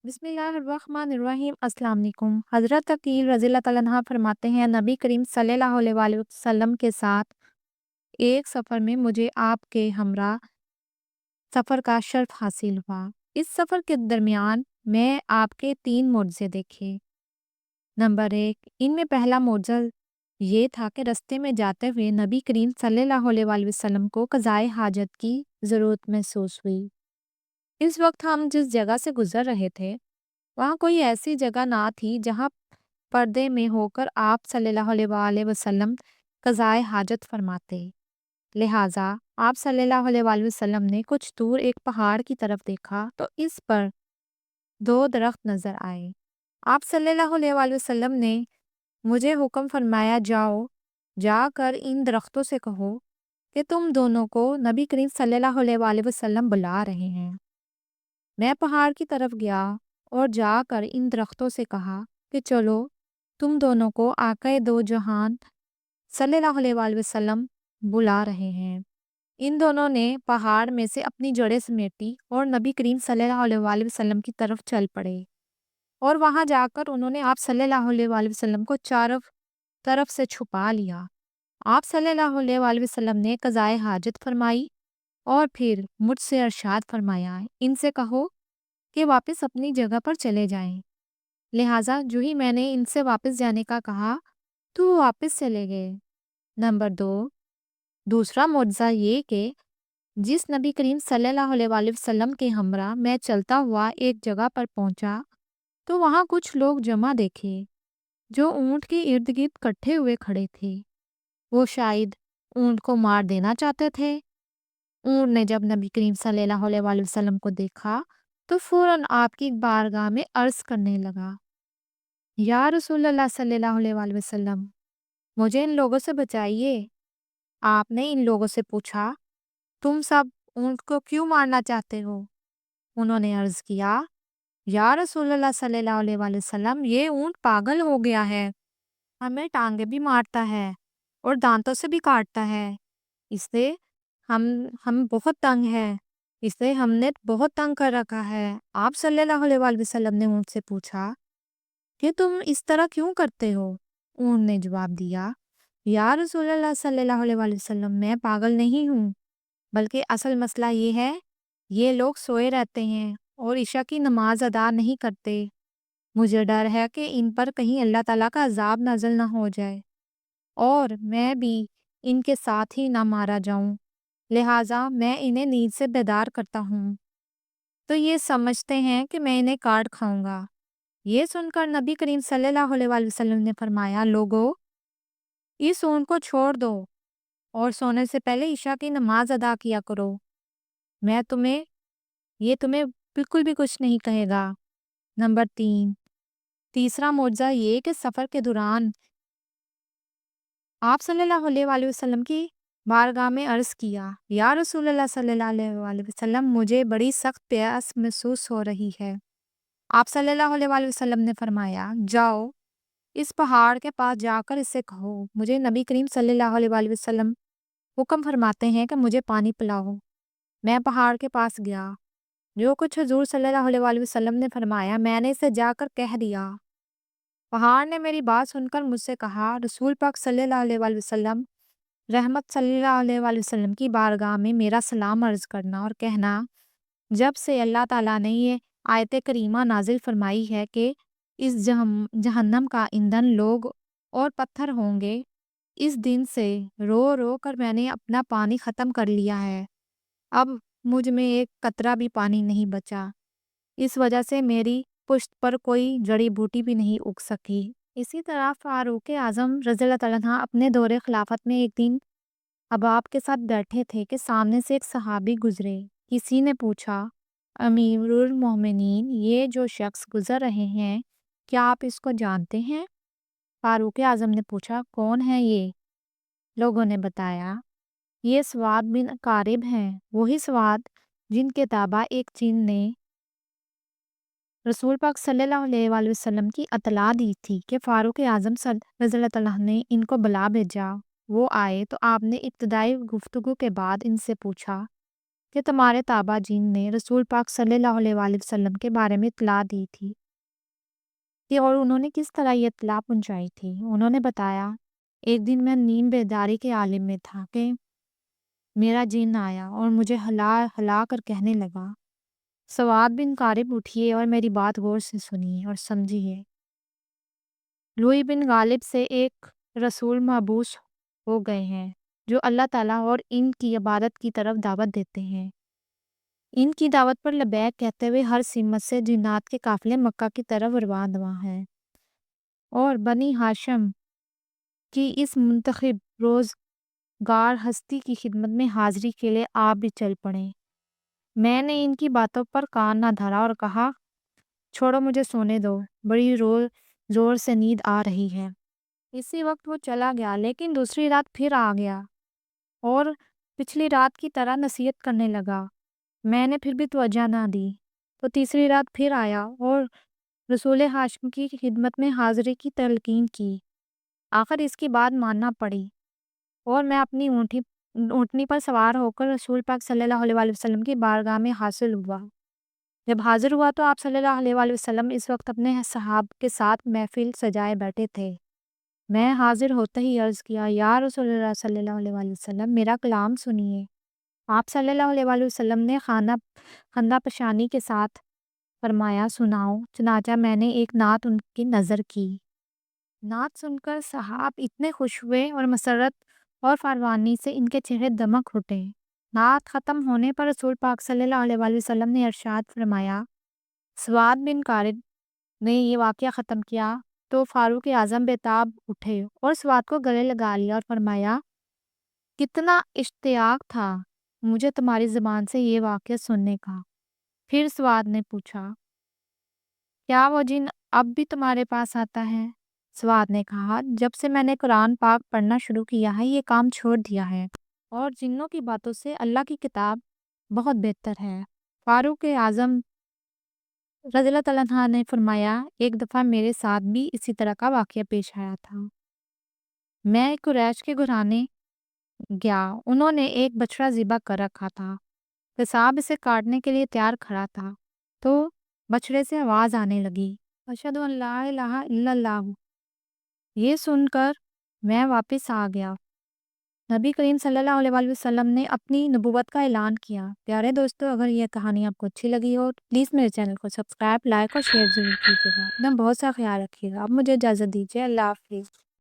بسم اللہ الرحمن الرحیم۔ السلام علیکم۔ حضرت عقیل رضی اللہ تعالیٰ عنہ فرماتے ہیں، نبی کریم صلی اللہ علیہ وآلہ وسلم کے ساتھ ایک سفر میں مجھے آپ کے ہمراہ سفر کا شرف حاصل ہوا۔ اس سفر کے درمیان میں آپ کے 3 معجزے دیکھے۔ نمبر 1، ان میں پہلا معجزہ یہ تھا کہ رستے میں جاتے ہوئے نبی کریم صلی اللہ علیہ وآلہ وسلم کو قضائے حاجت کی ضرورت محسوس ہوئی۔ اس وقت ہم جس جگہ سے گزر رہے تھے وہاں کوئی ایسی جگہ نہ تھی جہاں پردے میں ہو کر آپ صلی اللہ علیہ وآلہ وسلم قضائے حاجت فرماتے۔ لہٰذا آپ صلی اللہ علیہ وآلہ وسلم نے کچھ دور ایک پہاڑ کی طرف دیکھا تو اس پر 2 درخت نظر آئے۔ آپ صلی اللہ علیہ وآلہ وسلم نے مجھے حکم فرمایا، جا کر ان درختوں سے کہو کہ تم دونوں کو نبی کریم صلی اللہ علیہ وآلہ وسلم بلا رہے ہیں۔ میں پہاڑ کی طرف گیا اور جا کر ان درختوں سے کہا کہ چلو، تم دونوں کو آقا دو جہان صلی اللہ علیہ وآلہ وسلم بلا رہے ہیں۔ ان دونوں نے پہاڑ میں سے اپنی جڑیں سمیٹی اور نبی کریم صلی اللہ علیہ وآلہ وسلم کی طرف چل پڑے، اور وہاں جا کر انہوں نے آپ صلی اللہ علیہ وآلہ وسلم کو چاروں طرف سے چھپا لیا۔ آپ صلی اللہ علیہ وآلہ وسلم نے قضائے حاجت فرمائی اور پھر مجھ سے ارشاد فرمایا، ان سے کہو کہ واپس اپنی جگہ پر چلے جائیں۔ لہٰذا جو ہی میں نے ان سے واپس جانے کا کہا تو وہ واپس چلے گئے۔ نمبر 2، دوسرا معجزہ یہ کہ جس نبی کریم صلی اللہ علیہ وآلہ وسلم کے ہمراہ میں چلتا ہوا ایک جگہ پر پہنچا تو وہاں کچھ لوگ جمع دیکھے جو اونٹ کے ارد گرد کٹھے ہوئے کھڑے تھے۔ وہ شاید اونٹ کو مار دینا چاہتے تھے۔ اونٹ نے جب نبی کریم صلی اللہ علیہ وآلہ وسلم کو دیکھا تو فوراً آپ کی بارگاہ میں عرض کرنے لگا، یا رسول اللہ صلی اللہ علیہ وآلہ وسلم، مجھے ان لوگوں سے بچائیے۔ آپ نے ان لوگوں سے پوچھا، تم سب اونٹ کو کیوں مارنا چاہتے ہو؟ انہوں نے عرض کیا، یا رسول اللہ صلی اللہ علیہ وآلہ وسلم، یہ اونٹ پاگل ہو گیا ہے، ہمیں ٹانگیں بھی مارتا ہے اور دانتوں سے بھی کاٹتا ہے۔ اس سے ہم بہت تنگ ہیں، اس سے ہم نے بہت تنگ کر رکھا ہے۔ آپ صلی اللہ علیہ وآلہ وسلم نے اونٹ سے پوچھا کہ تم اس طرح کیوں کرتے ہو؟ اونٹ نے جواب دیا، یا رسول اللہ صلی اللہ علیہ وآلہ وسلم، میں پاگل نہیں ہوں، بلکہ اصل مسئلہ یہ ہے، یہ لوگ سوئے رہتے ہیں اور عشاء کی نماز ادا نہیں کرتے۔ مجھے ڈر ہے کہ ان پر کہیں اللہ تعالیٰ کا عذاب نازل نہ ہو جائے اور میں بھی ان کے ساتھ ہی نہ مارا جاؤں، لہٰذا میں انہیں نیند سے بیدار کرتا ہوں تو یہ سمجھتے ہیں کہ میں انہیں کاٹ کھاؤں گا۔ یہ سن کر نبی کریم صلی اللہ علیہ وآلہ وسلم نے فرمایا، لوگو، اس اونٹ کو چھوڑ دو اور سونے سے پہلے عشاء کی نماز ادا کیا کرو، یہ تمہیں بالکل بھی کچھ نہیں کہے گا۔ نمبر 3، تیسرا معجزہ یہ کہ سفر کے دوران آپ صلی اللہ علیہ وآلہ وسلم کی بارگاہ میں عرض کیا، یا رسول اللہ صلی اللہ علیہ وآلہ وسلم، مجھے بڑی سخت پیاس محسوس ہو رہی ہے۔ آپ صلی اللہ علیہ وآلہ وسلم نے فرمایا، جاؤ، اس پہاڑ کے پاس جا کر اسے کہو، مجھے نبی کریم صلی اللہ علیہ وآلہ وسلم حکم فرماتے ہیں کہ مجھے پانی پلاؤ۔ میں پہاڑ کے پاس گیا، جو کچھ حضور صلی اللہ علیہ وآلہ وسلم نے فرمایا میں نے اسے جا کر کہہ دیا۔ پہاڑ نے میری بات سن کر مجھ سے کہا، رسول پاک صلی اللہ علیہ وآلہ وسلم، رحمت صلی اللہ علیہ وآلہ وسلم کی بارگاہ میں میرا سلام عرض کرنا اور کہنا، جب سے اللہ تعالیٰ نے یہ آیت کریمہ نازل فرمائی ہے کہ اس جہنم کا ایندھن لوگ اور پتھر ہوں گے، اس دن سے رو رو کر میں نے اپنا پانی ختم کر لیا ہے، اب مجھ میں ایک قطرہ بھی پانی نہیں بچا، اس وجہ سے میری پشت پر کوئی جڑی بوٹی بھی نہیں اگ سکی۔ اسی طرح فاروق اعظم رضی اللہ تعالیٰ عنہ اپنے دور خلافت میں ایک دن احباب کے ساتھ بیٹھے تھے کہ سامنے سے ایک صحابی گزرے۔ کسی نے پوچھا، امیر المومنین، یہ جو شخص گزر رہے ہیں کیا آپ اس کو جانتے ہیں؟ فاروق اعظم نے پوچھا، کون ہے یہ؟ لوگوں نے بتایا، یہ سواد بن قارب ہیں، وہی سواد جن کے تابع ایک جن نے رسول پاک صلی اللہ علیہ وآلہ وسلم کی اطلاع دی تھی کہ فاروق اعظم رضی اللہ تعالیٰ نے ان کو بلا بھیجا۔ وہ آئے تو آپ نے ابتدائی گفتگو کے بعد ان سے پوچھا کہ تمہارے تابع جین نے رسول پاک صلی اللہ علیہ وآلہ وسلم کے بارے میں اطلاع دی تھی اور انہوں نے کس طرح یہ اطلاع پہنچائی تھی۔ انہوں نے بتایا، ایک دن میں نیم بیداری کے عالم میں تھا کہ میرا جن آیا اور مجھے ہلا ہلا کر کہنے لگا، سواد بن قارب اٹھیے اور میری بات غور سے سنیے اور سمجھیے۔ لوئی بن غالب سے ایک رسول مبعوث ہو گئے ہیں جو اللہ تعالیٰ اور ان کی عبادت کی طرف دعوت دیتے ہیں۔ ان کی دعوت پر لبیک کہتے ہوئے ہر سمت سے جنات کے قافلے مکہ کی طرف رواں ہیں اور بنی ہاشم کی اس منتخب روزگار ہستی کی خدمت میں حاضری کے لیے آپ بھی چل پڑے۔ میں نے ان کی باتوں پر کان نہ دھرا اور کہا، چھوڑو مجھے سونے دو، بڑی زور سے نیند آ رہی ہے۔ اسی وقت وہ چلا گیا، لیکن دوسری رات پھر آ گیا اور پچھلی رات کی طرح نصیحت کرنے لگا۔ میں نے پھر بھی توجہ نہ دی تو تیسری رات پھر آیا اور رسول ہاشم کی خدمت میں حاضری کی تلقین کی۔ آخر اس کی بات ماننا پڑی اور میں اپنی اونٹنی پر سوار ہو کر رسول پاک صلی اللہ علیہ وآلہ وسلم کی بارگاہ میں حاصل ہوا۔ جب حاضر ہوا تو آپ صلی اللہ علیہ وآلہ وسلم اس وقت اپنے صحاب کے ساتھ محفل سجائے بیٹھے تھے۔ میں حاضر ہوتے ہی عرض کیا، یا رسول اللہ صلی اللہ علیہ وآلہ وسلم، میرا کلام سنیے۔ آپ صلی اللہ علیہ وآلہ وسلم نے خندہ پشانی کے ساتھ فرمایا، سناؤ۔ چنانچہ میں نے ایک نعت ان کی نظر کی۔ نعت سن کر صحاب اتنے خوش ہوئے اور مسرت اور فراوانی سے ان کے چہرے دمک اٹھے۔ نعت ختم ہونے پر رسول پاک صلی اللہ علیہ وآلہ وسلم نے ارشاد فرمایا، سواد بن قارب نے یہ واقعہ ختم کیا تو فاروق اعظم بےتاب اٹھے اور سواد کو گلے لگا لیا اور فرمایا، کتنا اشتیاق تھا مجھے تمہاری زبان سے یہ واقعہ سننے کا۔ پھر سواد نے پوچھا، کیا وہ جن اب بھی تمہارے پاس آتا ہے؟ سواد نے کہا، جب سے میں نے قرآن پاک پڑھنا شروع کیا ہے یہ کام چھوڑ دیا ہے، اور جنوں کی باتوں سے اللہ کی کتاب بہت بہتر ہے۔ فاروق اعظم رضی اللہ تعالیٰ عنہ نے فرمایا، ایک دفعہ میرے ساتھ بھی اسی طرح کا واقعہ پیش آیا تھا۔ میں قریش کے گھرانے گیا، انہوں نے ایک بچڑا ذبح کر رکھا تھا، قصاب اسے کاٹنے کے لیے تیار کھڑا تھا تو بچڑے سے آواز آنے لگی، اشہد ان لا الہ الا اللہ۔ یہ سن کر میں واپس آ گیا۔ نبی کریم صلی اللہ علیہ وآلہ وسلم نے اپنی نبوت کا اعلان کیا۔ پیارے دوستو، اگر یہ کہانی آپ کو اچھی لگی ہو تو پلیز میرے چینل کو سبسکرائب، لائک اور شیئر ضرور کیجیے گا۔ اپنا بہت سا خیال رکھیے گا۔ اب مجھے اجازت دیجیے، اللہ حافظ۔